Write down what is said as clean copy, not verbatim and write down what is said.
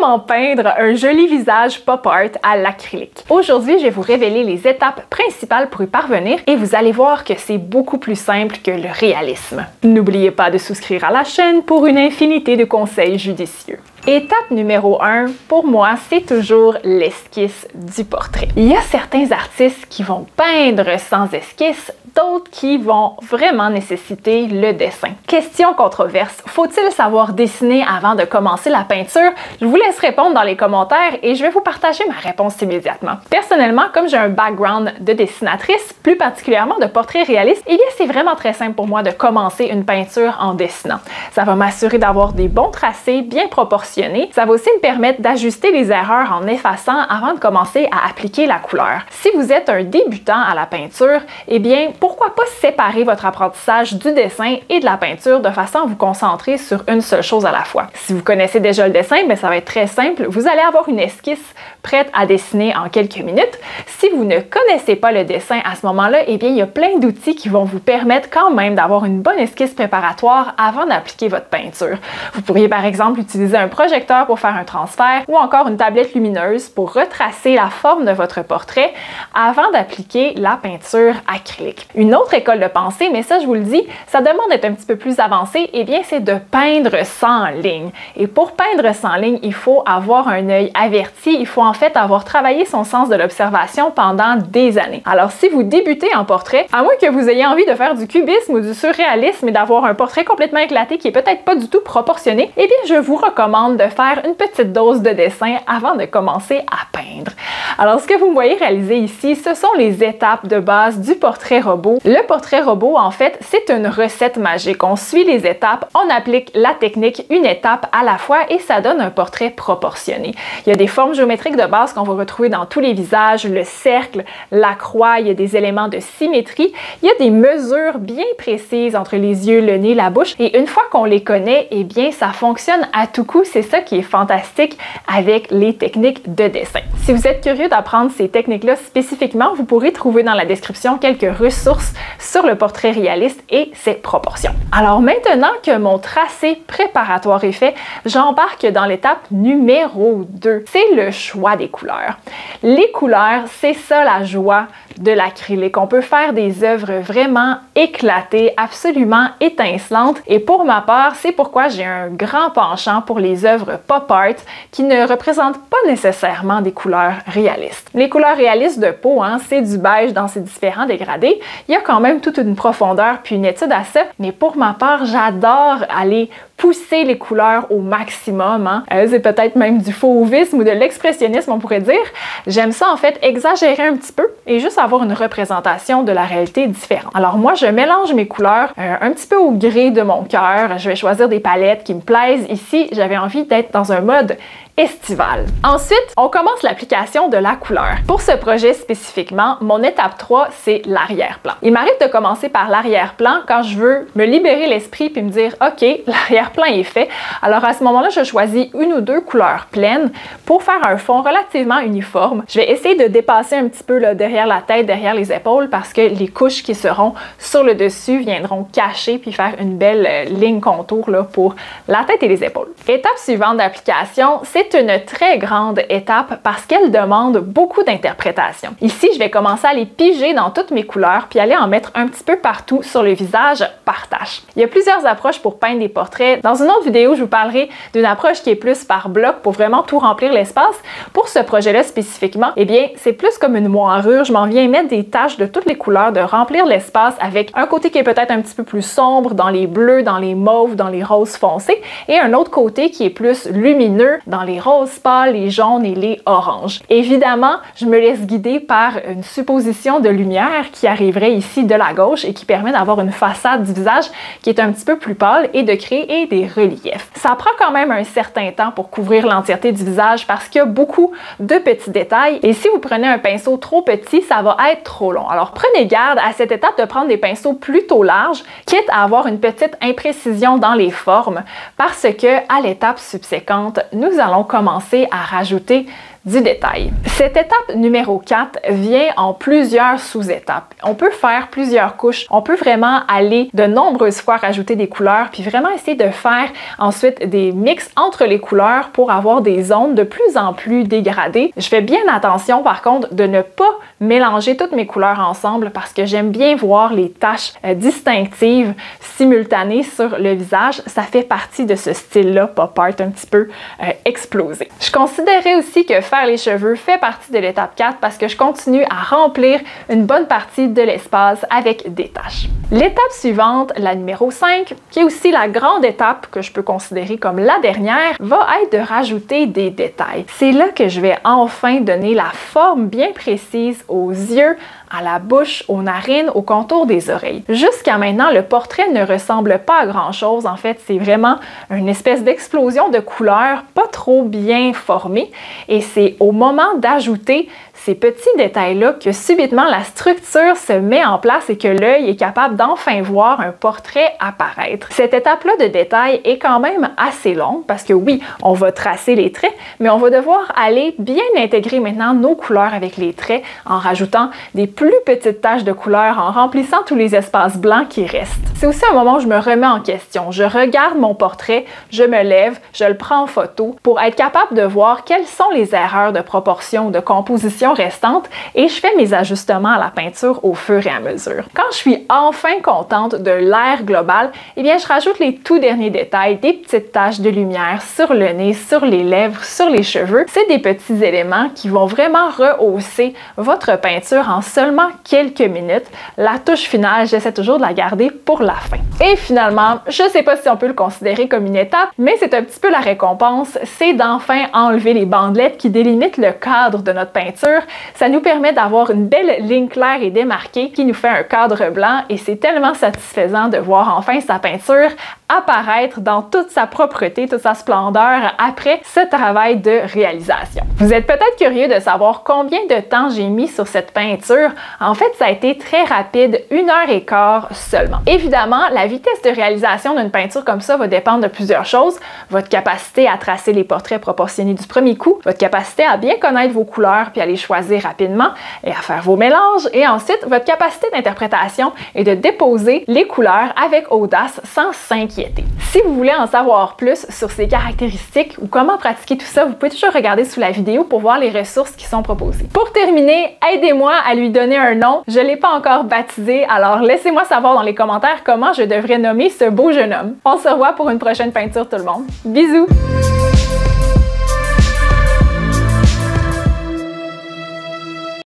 Comment peindre un joli visage pop art à l'acrylique? Aujourd'hui, je vais vous révéler les étapes principales pour y parvenir et vous allez voir que c'est beaucoup plus simple que le réalisme. N'oubliez pas de souscrire à la chaîne pour une infinité de conseils judicieux. Étape numéro 1, pour moi, c'est toujours l'esquisse du portrait. Il y a certains artistes qui vont peindre sans esquisse, d'autres qui vont vraiment nécessiter le dessin. Question controverse, faut-il savoir dessiner avant de commencer la peinture? Je vous laisse répondre dans les commentaires et je vais vous partager ma réponse immédiatement. Personnellement, comme j'ai un background de dessinatrice, plus particulièrement de portraits réalistes, eh bien c'est vraiment très simple pour moi de commencer une peinture en dessinant. Ça va m'assurer d'avoir des bons tracés bien proportionnés. Ça va aussi me permettre d'ajuster les erreurs en effaçant avant de commencer à appliquer la couleur. Si vous êtes un débutant à la peinture, eh bien, pourquoi pas séparer votre apprentissage du dessin et de la peinture de façon à vous concentrer sur une seule chose à la fois. Si vous connaissez déjà le dessin, bien, ça va être très simple. Vous allez avoir une esquisse prête à dessiner en quelques minutes. Si vous ne connaissez pas le dessin à ce moment-là, eh bien, il y a plein d'outils qui vont vous permettre quand même d'avoir une bonne esquisse préparatoire avant d'appliquer votre peinture. Vous pourriez par exemple utiliser un projecteur pour faire un transfert ou encore une tablette lumineuse pour retracer la forme de votre portrait avant d'appliquer la peinture acrylique. Une autre école de pensée, mais ça je vous le dis, ça demande d'être un petit peu plus avancé, eh bien c'est de peindre sans ligne. Et pour peindre sans ligne, il faut avoir un œil averti, il faut en fait avoir travaillé son sens de l'observation pendant des années. Alors si vous débutez en portrait, à moins que vous ayez envie de faire du cubisme ou du surréalisme et d'avoir un portrait complètement éclaté qui est peut-être pas du tout proportionné, eh bien je vous recommande de faire une petite dose de dessin avant de commencer à peindre. Alors ce que vous me voyez réaliser ici, ce sont les étapes de base du portrait robot. Le portrait robot, en fait, c'est une recette magique. On suit les étapes, on applique la technique une étape à la fois et ça donne un portrait proportionné. Il y a des formes géométriques de base qu'on va retrouver dans tous les visages, le cercle, la croix, il y a des éléments de symétrie, il y a des mesures bien précises entre les yeux, le nez, la bouche et une fois qu'on les connaît, eh bien ça fonctionne à tout coup. C'est ça qui est fantastique avec les techniques de dessin. Si vous êtes curieux d'apprendre ces techniques-là spécifiquement, vous pourrez trouver dans la description quelques ressources sur le portrait réaliste et ses proportions. Alors maintenant que mon tracé préparatoire est fait, j'embarque dans l'étape numéro 2. C'est le choix des couleurs. Les couleurs, c'est ça la joie de l'acrylique. On peut faire des œuvres vraiment éclatées, absolument étincelantes et pour ma part, c'est pourquoi j'ai un grand penchant pour les œuvres pop art qui ne représentent pas nécessairement des couleurs réalistes. Les couleurs réalistes de peau, c'est du beige dans ses différents dégradés. Il y a quand même toute une profondeur puis une étude à ça, mais pour ma part, j'adore aller pousser les couleurs au maximum. C'est peut-être même du fauvisme ou de l'expressionnisme, on pourrait dire. J'aime ça, en fait, exagérer un petit peu et juste avoir une représentation de la réalité différente. Alors moi, je mélange mes couleurs un petit peu au gré de mon cœur. Je vais choisir des palettes qui me plaisent. Ici, j'avais envie d'être dans un mode estival. Ensuite, on commence l'application de la couleur. Pour ce projet spécifiquement, mon étape 3, c'est l'arrière-plan. Il m'arrive de commencer par l'arrière-plan quand je veux me libérer l'esprit puis me dire « Ok, l'arrière-plan est fait ». Alors à ce moment-là, je choisis une ou deux couleurs pleines pour faire un fond relativement uniforme. Je vais essayer de dépasser un petit peu là, derrière la tête, derrière les épaules parce que les couches qui seront sur le dessus viendront cacher puis faire une belle ligne contour là, pour la tête et les épaules. Étape suivante d'application, c'est une très grande étape parce qu'elle demande beaucoup d'interprétation. Ici, je vais commencer à les piger dans toutes mes couleurs puis aller en mettre un petit peu partout sur le visage par tâche. Il y a plusieurs approches pour peindre des portraits. Dans une autre vidéo, je vous parlerai d'une approche qui est plus par bloc pour vraiment tout remplir l'espace. Pour ce projet-là spécifiquement, eh bien, c'est plus comme une moirure. Je m'en viens mettre des taches de toutes les couleurs, de remplir l'espace avec un côté qui est peut-être un petit peu plus sombre dans les bleus, dans les mauves, dans les roses foncés et un autre côté qui est plus lumineux dans les roses pâles, les jaunes et les oranges. Évidemment, je me laisse guider par une supposition de lumière qui arriverait ici de la gauche et qui permet d'avoir une façade du visage qui est un petit peu plus pâle et de créer des reliefs. Ça prend quand même un certain temps pour couvrir l'entièreté du visage parce qu'il y a beaucoup de petits détails et si vous prenez un pinceau trop petit, ça va être trop long. Alors prenez garde à cette étape de prendre des pinceaux plutôt larges, quitte à avoir une petite imprécision dans les formes parce que à l'étape subséquente, nous allons commencer à rajouter du détail. Cette étape numéro 4 vient en plusieurs sous-étapes. On peut faire plusieurs couches, on peut vraiment aller de nombreuses fois rajouter des couleurs, puis vraiment essayer de faire ensuite des mix entre les couleurs pour avoir des zones de plus en plus dégradées. Je fais bien attention par contre de ne pas mélanger toutes mes couleurs ensemble parce que j'aime bien voir les taches distinctives simultanées sur le visage. Ça fait partie de ce style-là pop art un petit peu explosé. Je considérais aussi que faire les cheveux fait partie de l'étape 4 parce que je continue à remplir une bonne partie de l'espace avec des taches. L'étape suivante, la numéro 5, qui est aussi la grande étape que je peux considérer comme la dernière, va être de rajouter des détails. C'est là que je vais enfin donner la forme bien précise aux yeux, à la bouche, aux narines, au contour des oreilles. Jusqu'à maintenant, le portrait ne ressemble pas à grand-chose. En fait, c'est vraiment une espèce d'explosion de couleurs pas trop bien formée. Et c'est au moment d'ajouter ces petits détails-là que subitement la structure se met en place et que l'œil est capable d'enfin voir un portrait apparaître. Cette étape-là de détail est quand même assez longue parce que oui, on va tracer les traits, mais on va devoir aller bien intégrer maintenant nos couleurs avec les traits en rajoutant des plus petites taches de couleurs, en remplissant tous les espaces blancs qui restent. C'est aussi un moment où je me remets en question. Je regarde mon portrait, je me lève, je le prends en photo pour être capable de voir quelles sont les erreurs de proportion ou de composition restantes et je fais mes ajustements à la peinture au fur et à mesure. Quand je suis enfin contente de l'air global, eh bien je rajoute les tout derniers détails, des petites taches de lumière sur le nez, sur les lèvres, sur les cheveux. C'est des petits éléments qui vont vraiment rehausser votre peinture en seulement quelques minutes. La touche finale, j'essaie toujours de la garder pour la fin. Et finalement, je sais pas si on peut le considérer comme une étape, mais c'est un petit peu la récompense, c'est d'enfin enlever les bandelettes qui délimitent le cadre de notre peinture. Ça nous permet d'avoir une belle ligne claire et démarquée qui nous fait un cadre blanc et c'est tellement satisfaisant de voir enfin sa peinture apparaître dans toute sa propreté, toute sa splendeur après ce travail de réalisation. Vous êtes peut-être curieux de savoir combien de temps j'ai mis sur cette peinture. En fait, ça a été très rapide, 1h15 seulement. Évidemment, la vitesse de réalisation d'une peinture comme ça va dépendre de plusieurs choses. Votre capacité à tracer les portraits proportionnés du premier coup, votre capacité à bien connaître vos couleurs puis à les choisir rapidement et à faire vos mélanges, et ensuite votre capacité d'interprétation et de déposer les couleurs avec audace sans s'inquiéter. Si vous voulez en savoir plus sur ces caractéristiques ou comment pratiquer tout ça, vous pouvez toujours regarder sous la vidéo pour voir les ressources qui sont proposées. Pour terminer, aidez-moi à lui donner un nom. Je ne l'ai pas encore baptisé, alors laissez-moi savoir dans les commentaires comment je devrais nommer ce beau jeune homme. On se revoit pour une prochaine peinture tout le monde. Bisous!